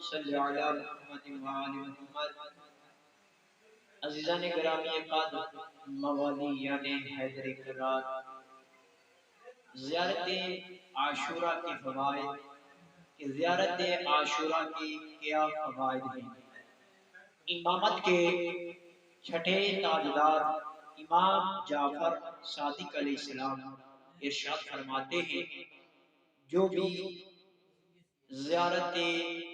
صلی علی محمد وآل محمد۔ عزیزان گرامی قد موالی یعنی حیدر کرار، زیارت عاشورہ کے فوائد کہ زیارت عاشورہ کی کیا فوائد ہیں۔ امامت کے چھٹے تاجدار امام جعفر صادق علیہ السلام ارشاد فرماتے ہیں جو بھی زیارت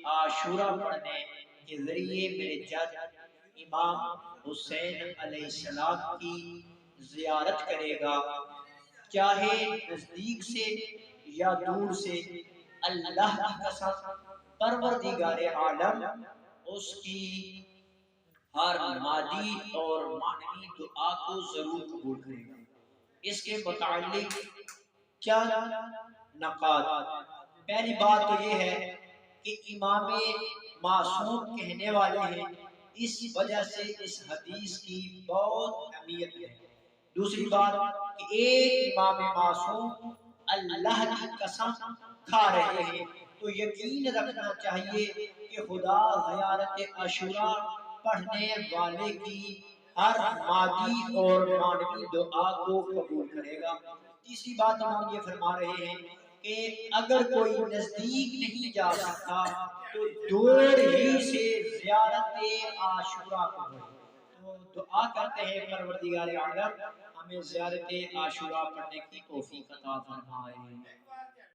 عاشورہ پڑھنے کے ذریعے میرے جد امام حسین علیہ السلام کی زیارت کرے گا، چاہے نزدیک سے یا دور سے، اللہ کی قسم پروردگار عالم اس کی ہر مادی اور معنوی دعا کو ضرور قبول کرے گا۔ اس کے متعلق کیا نقاط؟ پہلی بات تو یہ ہے کہ امام معصوم کہنے والے ہیں، اس وجہ سے اس حدیث کی بہت اہمیت ہے۔ دوسری بات کہ ایک امام معصوم اللہ کی قسم کھا رہے ہیں تو یقین رکھنا چاہیے کہ خدا زیارت عاشورہ پڑھنے والے کی ہر مادی اور معنوی دعا کو قبول کرے گا۔ تیسری بات امام یہ فرما رہے ہیں کہ اگر کوئی نزدیک نہیں جا سکتا تو دور ہی سے زیارت عاشورہ کرے۔ تو دعا کرتے ہیں پروردگار عالم ہمیں زیارت عاشورہ پڑھنے کی توفیق عطا فرمائے۔